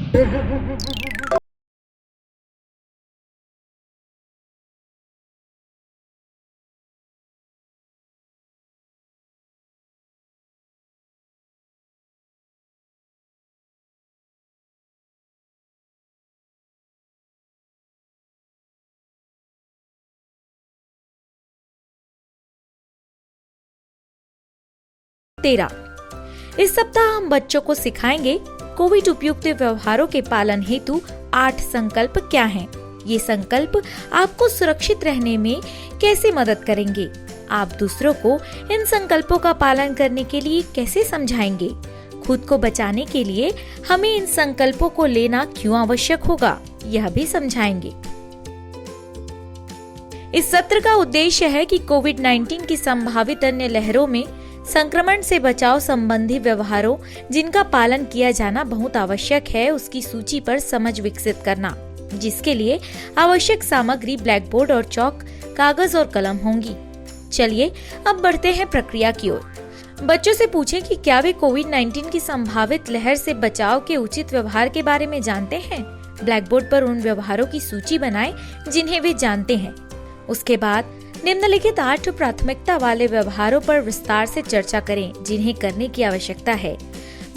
13। इस सप्ताह हम बच्चों को सिखाएंगे कोविड उपयुक्त व्यवहारों के पालन हेतु 8 संकल्प क्या हैं। ये संकल्प आपको सुरक्षित रहने में कैसे मदद करेंगे। आप दूसरों को इन संकल्पों का पालन करने के लिए कैसे समझाएंगे। खुद को बचाने के लिए हमें इन संकल्पों को लेना क्यों आवश्यक होगा, यह भी समझाएंगे। इस सत्र का उद्देश्य है कि कोविड-19 की संभावित अन्य लहरों में संक्रमण से बचाव संबंधी व्यवहारों जिनका पालन किया जाना बहुत आवश्यक है, उसकी सूची पर समझ विकसित करना, जिसके लिए आवश्यक सामग्री ब्लैक बोर्ड और चौक, कागज और कलम होंगी। चलिए अब बढ़ते हैं प्रक्रिया की ओर। बच्चों से पूछें कि क्या वे कोविड-19 की संभावित लहर से बचाव के उचित व्यवहार के बारे में जानते हैं। ब्लैक बोर्ड पर उन व्यवहारों की सूची बनाएं जिन्हें वे जानते हैं। उसके बाद निम्नलिखित 8 प्राथमिकता वाले व्यवहारों पर विस्तार से चर्चा करें जिन्हें करने की आवश्यकता है।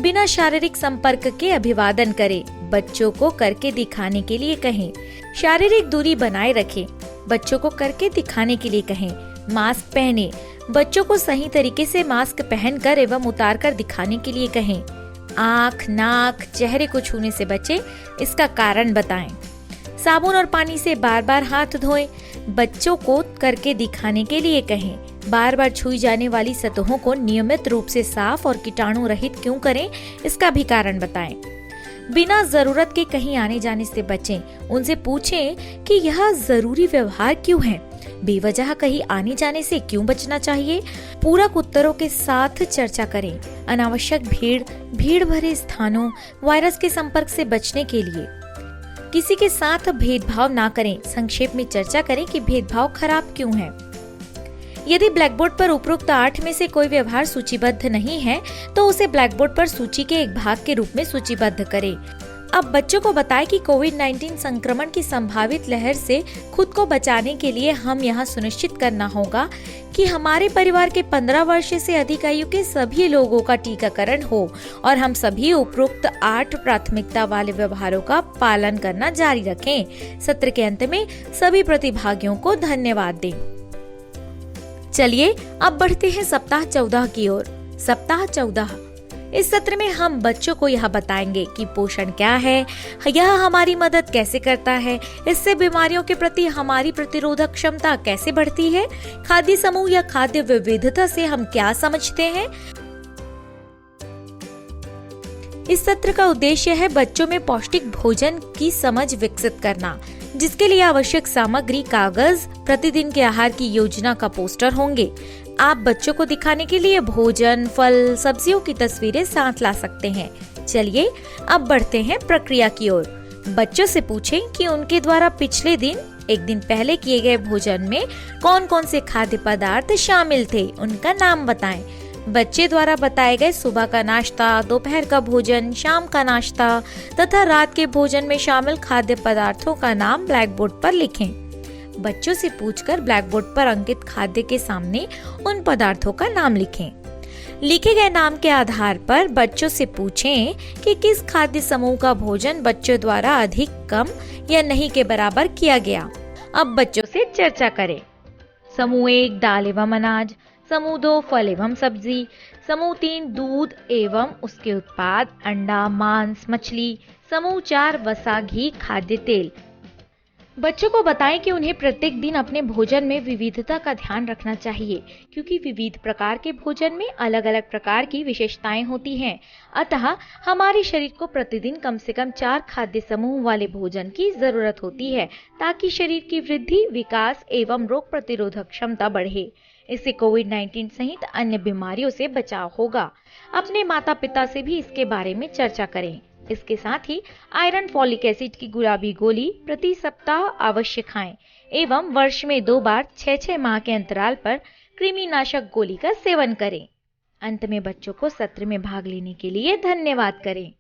बिना शारीरिक संपर्क के अभिवादन करें। बच्चों को करके दिखाने के लिए कहें। शारीरिक दूरी बनाए रखें। बच्चों को करके दिखाने के लिए कहें। मास्क पहने। बच्चों को सही तरीके से मास्क पहनकर एवं उतार कर दिखाने के लिए कहें। आँख, नाक, चेहरे को छूने से बचें, इसका कारण बताएं। साबुन और पानी से बार बार हाथ धोएं। बच्चों को करके दिखाने के लिए कहें। बार बार छुई जाने वाली सतहों को नियमित रूप से साफ और कीटाणु रहित क्यों करें, इसका भी कारण बताएं। बिना जरूरत के कहीं आने जाने से बचें। उनसे पूछें कि यह जरूरी व्यवहार क्यों है, बेवजह कहीं आने जाने से क्यों बचना चाहिए। पूरक उत्तरों के साथ चर्चा करें। अनावश्यक भीड़ भरे स्थानों, वायरस के संपर्क से बचने के लिए किसी के साथ भेदभाव ना करें। संक्षेप में चर्चा करें कि भेदभाव खराब क्यों है। यदि ब्लैक बोर्ड पर उपरोक्त 8 में से कोई व्यवहार सूचीबद्ध नहीं है तो उसे ब्लैक बोर्ड पर सूची के एक भाग के रूप में सूचीबद्ध करें। अब बच्चों को बताएं कि कोविड-19 संक्रमण की संभावित लहर से खुद को बचाने के लिए हम यह सुनिश्चित करना होगा कि हमारे परिवार के 15 वर्ष से अधिक आयु के सभी लोगों का टीकाकरण हो और हम सभी उपरोक्त 8 प्राथमिकता वाले व्यवहारों का पालन करना जारी रखें। सत्र के अंत में सभी प्रतिभागियों को धन्यवाद दें। चलिए अब बढ़ते हैं सप्ताह 14 की ओर। सप्ताह 14। इस सत्र में हम बच्चों को यह बताएंगे कि पोषण क्या है, यह हमारी मदद कैसे करता है, इससे बीमारियों के प्रति हमारी प्रतिरोधक क्षमता कैसे बढ़ती है, खाद्य समूह या खाद्य विविधता से हम क्या समझते हैं। इस सत्र का उद्देश्य है बच्चों में पौष्टिक भोजन की समझ विकसित करना, जिसके लिए आवश्यक सामग्री, कागज, प्रतिदिन के आहार की योजना का पोस्टर होंगे। आप बच्चों को दिखाने के लिए भोजन, फल, सब्जियों की तस्वीरें साथ ला सकते हैं। चलिए अब बढ़ते हैं प्रक्रिया की ओर। बच्चों से पूछें कि उनके द्वारा पिछले दिन, एक दिन पहले किए गए भोजन में कौन कौन से खाद्य पदार्थ शामिल थे, उनका नाम बताएं। बच्चे द्वारा बताए गए सुबह का नाश्ता, दोपहर का भोजन, शाम का नाश्ता तथा रात के भोजन में शामिल खाद्य पदार्थों का नाम ब्लैक बोर्ड पर लिखें। बच्चों से पूछकर ब्लैक बोर्ड पर अंकित खाद्य के सामने उन पदार्थों का नाम लिखें। लिखे गए नाम के आधार पर बच्चों से पूछें कि किस खाद्य समूह का भोजन बच्चों द्वारा अधिक, कम या नहीं के बराबर किया गया। अब बच्चों से चर्चा करें। समूह 1 दाल एवं अनाज, समूह 2 फल एवं सब्जी, समूह 3 दूध एवं उसके उत्पाद, अंडा, मांस, मछली, समूह 4 वसा, घी, खाद्य तेल। बच्चों को बताएं कि उन्हें प्रत्येक दिन अपने भोजन में विविधता का ध्यान रखना चाहिए, क्योंकि विविध प्रकार के भोजन में अलग अलग प्रकार की विशेषताएं होती हैं। अतः हमारे शरीर को प्रतिदिन कम से कम 4 खाद्य समूह वाले भोजन की जरूरत होती है, ताकि शरीर की वृद्धि, विकास एवं रोग प्रतिरोधक क्षमता बढ़े। इससे कोविड-19 सहित अन्य बीमारियों से बचाव होगा। अपने माता पिता से भी इसके बारे में चर्चा करें। इसके साथ ही आयरन, फॉलिक एसिड की गुलाबी गोली प्रति सप्ताह अवश्य खाएं एवं वर्ष में 2 बार 6-6 माह के अंतराल पर कृमिनाशक गोली का सेवन करें। अंत में बच्चों को सत्र में भाग लेने के लिए धन्यवाद करें।